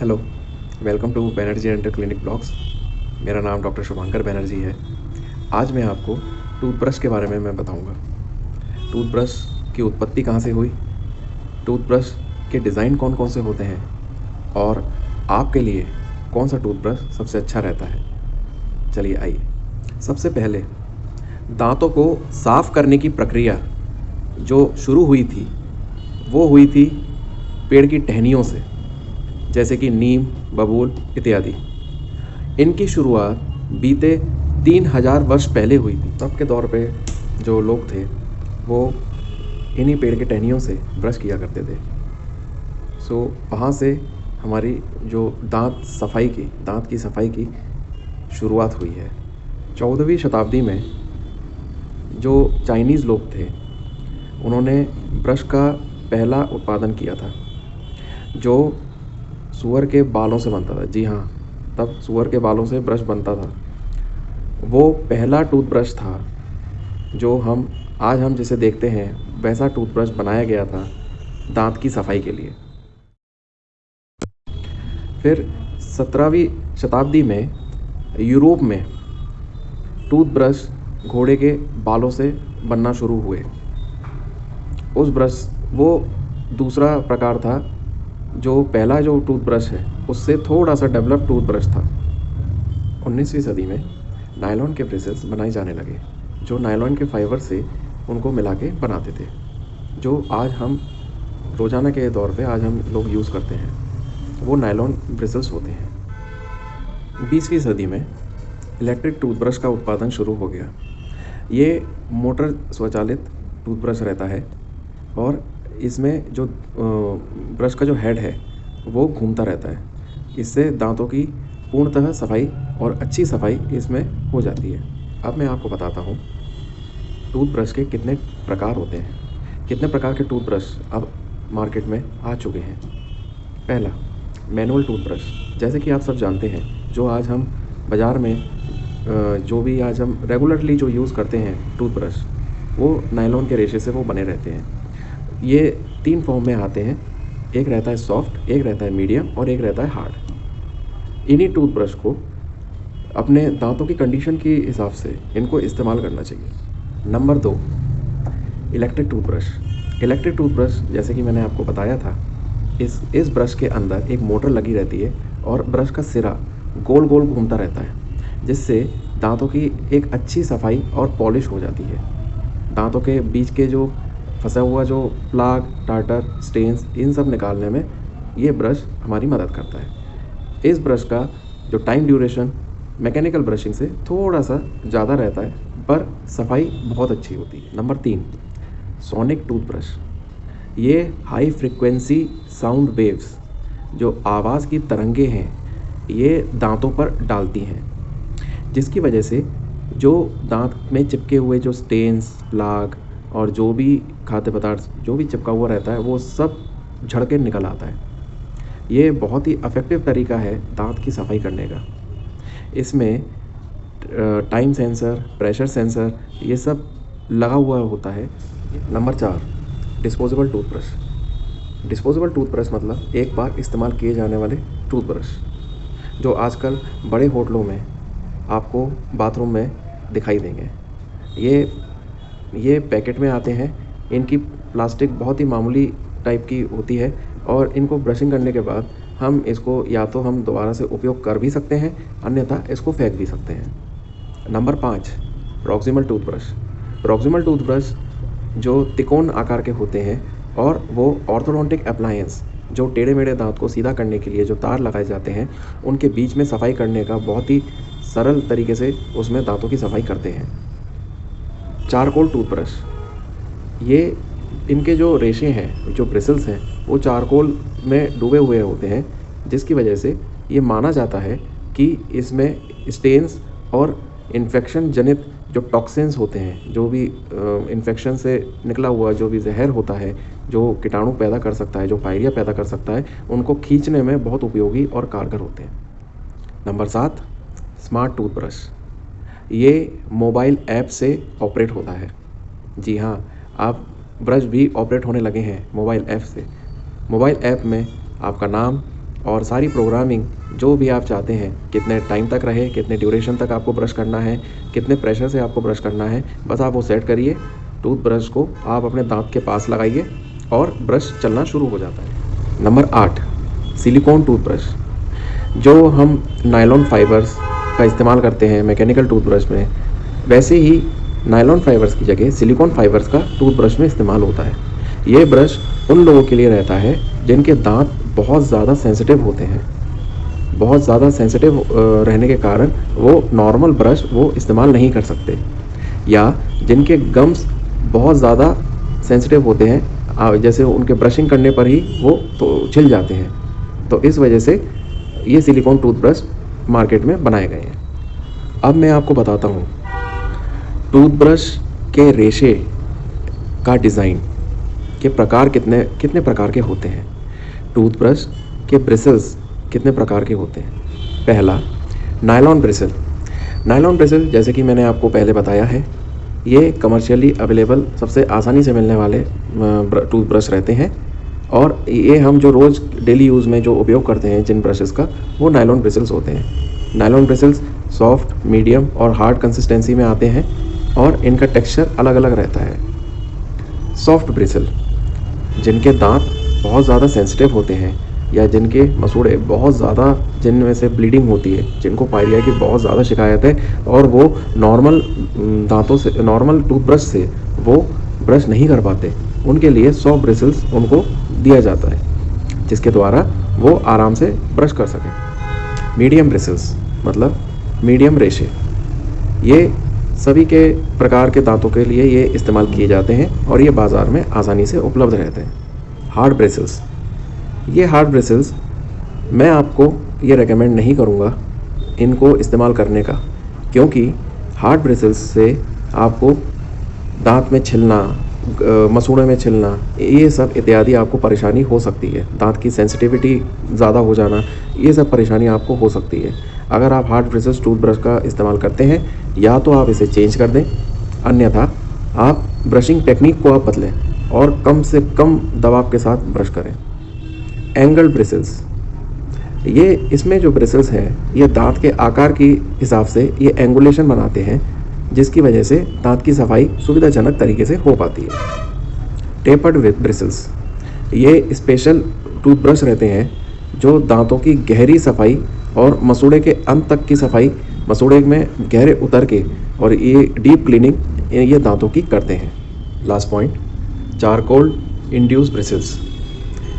Hello, welcome to Banerjee dental clinic blogs. मेरा नाम doctor शुभंकर बैनर्जी है। आज मैं आपको टूथब्रश के बारे में मैं बताऊंगा। टूथब्रश की उत्पत्ति कहाँ से हुई, टूथब्रश के डिज़ाइन कौन कौन से होते हैं और आपके लिए कौन सा टूथब्रश सबसे अच्छा रहता है। चलिए आइए। सबसे पहले दांतों को साफ़ करने की प्रक्रिया जो शुरू हुई थी वो हुई थी पेड़ की टहनियों से, जैसे कि नीम, बबूल इत्यादि। इनकी शुरुआत बीते 3000 वर्ष पहले हुई थी। तब के दौर पे जो लोग थे वो इन्हीं पेड़ के टहनियों से ब्रश किया करते थे। वहाँ से हमारी जो दांत की सफाई की शुरुआत हुई है। 14वीं शताब्दी में जो चाइनीज़ लोग थे उन्होंने ब्रश का पहला उत्पादन किया था, जो सूअर के बालों से बनता था। जी हाँ, तब सूअर के बालों से ब्रश बनता था। वो पहला टूथब्रश था जो आज हम जिसे देखते हैं वैसा टूथब्रश बनाया गया था दांत की सफाई के लिए। फिर 17वीं शताब्दी में यूरोप में टूथब्रश घोड़े के बालों से बनना शुरू हुए। वो दूसरा प्रकार था। जो पहला जो टूथब्रश है उससे थोड़ा सा डेवलप टूथब्रश था। 19वीं सदी में नायलॉन के ब्रिसल्स बनाए जाने लगे, जो नायलॉन के फाइबर से उनको मिला के बनाते थे, जो आज हम रोज़ाना के दौर पे आज हम लोग यूज़ करते हैं। वो नायलॉन ब्रिसल्स होते हैं। 20वीं सदी में इलेक्ट्रिक टूथब्रश का उत्पादन शुरू हो गया। ये मोटर स्वचालित टूथब्रश रहता है और इसमें जो ब्रश का जो हेड है वो घूमता रहता है। इससे दांतों की पूर्णतः सफाई और अच्छी सफाई इसमें हो जाती है। अब मैं आपको बताता हूँ टूथब्रश के कितने प्रकार होते हैं, कितने प्रकार के टूथब्रश अब मार्केट में आ चुके हैं। पहला, मैनुअल टूथब्रश। जैसे कि आप सब जानते हैं, जो आज हम बाज़ार में जो भी आज हम रेगुलरली जो यूज़ करते हैं टूथब्रश, वो नायलॉन के रेशे से वो बने रहते हैं। ये 3 फॉर्म में आते हैं। एक रहता है सॉफ्ट, एक रहता है मीडियम और एक रहता है हार्ड। इन्हीं टूथब्रश को अपने दांतों की कंडीशन के हिसाब से इनको इस्तेमाल करना चाहिए। Number 2, electric toothbrush. Electric toothbrush जैसे कि मैंने आपको बताया था, इस ब्रश के अंदर एक मोटर लगी रहती है और ब्रश का सिरा गोल गोल घूमता रहता है, जिससे दांतों की एक अच्छी सफाई और पॉलिश हो जाती है। दांतों के बीच के जो फंसा हुआ जो प्लाक, टार्टर, स्टेन्स, इन सब निकालने में ये ब्रश हमारी मदद करता है। इस ब्रश का जो टाइम ड्यूरेशन मैकेनिकल ब्रशिंग से थोड़ा सा ज़्यादा रहता है, पर सफाई बहुत अच्छी होती है। Number 3, sonic toothbrush. ये हाई फ्रिक्वेंसी साउंड वेव्स, जो आवाज़ की तरंगे हैं, ये दांतों पर डालती हैं, जिसकी वजह से जो दांत में चिपके हुए जो स्टेन्स, प्लाक और जो भी खाद्य पदार्थ जो भी चिपका हुआ रहता है वो सब झड़ के निकल आता है। ये बहुत ही इफ़ेक्टिव तरीका है दांत की सफाई करने का। इसमें टाइम सेंसर, प्रेशर सेंसर, ये सब लगा हुआ होता है। Number 4, disposable toothbrush. Disposable toothbrush मतलब एक बार इस्तेमाल किए जाने वाले टूथब्रश, जो आजकल बड़े होटलों में आपको बाथरूम में दिखाई देंगे। ये पैकेट में आते हैं। इनकी प्लास्टिक बहुत ही मामूली टाइप की होती है और इनको ब्रशिंग करने के बाद हम इसको या तो हम दोबारा से उपयोग कर भी सकते हैं, अन्यथा इसको फेंक भी सकते हैं। Number 5, proximal toothbrush. Proximal toothbrush जो त्रिकोण आकार के होते हैं और वो ऑर्थोडोंटिक अप्लायंस, जो टेढ़े मेढ़े दांत को सीधा करने के लिए जो तार लगाए जाते हैं, उनके बीच में सफाई करने का बहुत ही सरल तरीके से उसमें दांतों की सफाई करते हैं। Charcoal toothbrush. ये इनके जो रेशे हैं, जो ब्रिसल्स हैं, वो चारकोल में डूबे हुए होते हैं, जिसकी वजह से ये माना जाता है कि इसमें स्टेन्स और इन्फेक्शन जनित जो टॉक्सिन्स होते हैं, जो भी इन्फेक्शन से निकला हुआ जो भी जहर होता है, जो कीटाणु पैदा कर सकता है, जो पायरिया पैदा कर सकता है, उनको खींचने में बहुत उपयोगी और कारगर होते हैं। Number 7, smart toothbrush. ये मोबाइल ऐप से ऑपरेट होता है। जी हाँ, आप ब्रश भी ऑपरेट होने लगे हैं मोबाइल ऐप से। मोबाइल ऐप में आपका नाम, और सारी प्रोग्रामिंग जो भी आप चाहते हैं, कितने टाइम तक रहे, कितने ड्यूरेशन तक आपको ब्रश करना है, कितने प्रेशर से आपको ब्रश करना है, बस आप वो सेट करिए। टूथब्रश को आप अपने दांत के पास लगाइए और ब्रश चलना शुरू हो जाता है। Number 8, silicon toothbrush. जो हम नायलॉन फाइबर्स का इस्तेमाल करते हैं मैकेनिकल टूथब्रश में, वैसे ही नायलॉन फाइबर्स की जगह सिलिकॉन फाइबर्स का टूथब्रश में इस्तेमाल होता है। ये ब्रश उन लोगों के लिए रहता है जिनके दांत बहुत ज़्यादा सेंसिटिव होते हैं। बहुत ज़्यादा सेंसिटिव रहने के कारण वो नॉर्मल ब्रश वो इस्तेमाल नहीं कर सकते, या जिनके गम्स बहुत ज़्यादा सेंसिटिव होते हैं, जैसे उनके ब्रशिंग करने पर ही वो तो छिल जाते हैं। तो इस वजह से ये सिलिकॉन टूथब्रश मार्केट में बनाए गए हैं। अब मैं आपको बताता हूँ टूथब्रश के रेशे का डिज़ाइन के प्रकार कितने प्रकार के होते हैं। टूथब्रश के ब्रिसल्स कितने प्रकार के होते हैं। पहला, नायलॉन ब्रिसल। नायलॉन ब्रिसल जैसे कि मैंने आपको पहले बताया है, ये कमर्शियली अवेलेबल सबसे आसानी से मिलने वाले टूथब्रश रहते हैं, और ये हम जो रोज़ डेली यूज़ में जो उपयोग करते हैं जिन ब्रशेस का, वो नायलॉन ब्रिसल्स होते हैं। नायलॉन ब्रिसल्स सॉफ्ट, मीडियम और हार्ड कंसिस्टेंसी में आते हैं और इनका टेक्सचर अलग अलग रहता है। सॉफ्ट ब्रिसल, जिनके दांत बहुत ज़्यादा सेंसिटिव होते हैं या जिनके मसूड़े बहुत ज़्यादा, जिनमें से ब्लीडिंग होती है, जिनको पायरिया की बहुत ज़्यादा शिकायत है और वो नॉर्मल दांतों से, नॉर्मल टूथब्रश से वो ब्रश नहीं कर पाते, उनके लिए सॉफ्ट ब्रिसल्स उनको दिया जाता है जिसके द्वारा वो आराम से ब्रश कर सकें। मीडियम ब्रिसल्स मतलब मीडियम रेशे, ये सभी के प्रकार के दांतों के लिए ये इस्तेमाल किए जाते हैं और ये बाज़ार में आसानी से उपलब्ध रहते हैं। हार्ड ब्रिसल्स, ये हार्ड ब्रिसल्स मैं आपको ये रेकमेंड नहीं करूँगा इनको इस्तेमाल करने का, क्योंकि हार्ड ब्रिसल्स से आपको दांत में छिलना, मसूड़े में छिलना, ये सब इत्यादि आपको परेशानी हो सकती है। दांत की सेंसिटिविटी ज़्यादा हो जाना, ये सब परेशानी आपको हो सकती है। अगर आप हार्ड ब्रिसल्स टूथब्रश का इस्तेमाल करते हैं, या तो आप इसे चेंज कर दें, अन्यथा आप ब्रशिंग टेक्निक को आप बदलें और कम से कम दबाव के साथ ब्रश करें। एंगल ब्रिसल्स, ये इसमें जो ब्रिसल्स हैं ये दांत के आकार के हिसाब से ये एंगुलेशन बनाते हैं, जिसकी वजह से दांत की सफाई सुविधाजनक तरीके से हो पाती है। टेपर्ड ब्रिसल्स, ये स्पेशल टूथब्रश रहते हैं जो दांतों की गहरी सफाई और मसूड़े के अंत तक की सफाई, मसूड़े में गहरे उतर के, और ये डीप क्लीनिंग ये दांतों की करते हैं। Last point, charcoal induce bristles.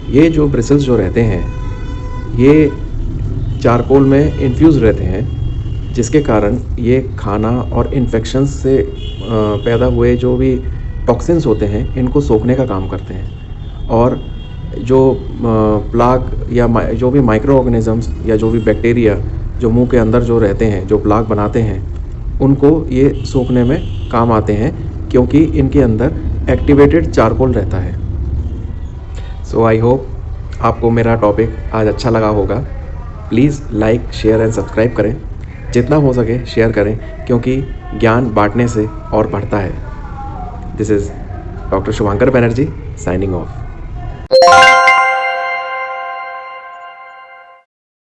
ये जो ब्रिसल्स जो रहते हैं ये चारकोल में इन्फ्यूज़ रहते हैं, जिसके कारण ये खाना और इन्फेक्शन से पैदा हुए जो भी टॉक्सिन्स होते हैं इनको सोखने का काम करते हैं, और जो प्लाक या जो भी माइक्रो ऑर्गेनिजम्स या जो भी बैक्टीरिया जो मुंह के अंदर जो रहते हैं, जो प्लाक बनाते हैं, उनको ये सोखने में काम आते हैं, क्योंकि इनके अंदर एक्टिवेटेड चारकोल रहता है। सो आई होप आपको मेरा टॉपिक आज अच्छा लगा होगा। Please like, share and subscribe करें, जितना हो सके शेयर करें, क्योंकि ज्ञान बांटने से और बढ़ता है। This is doctor Shubhankar Banerjee signing off.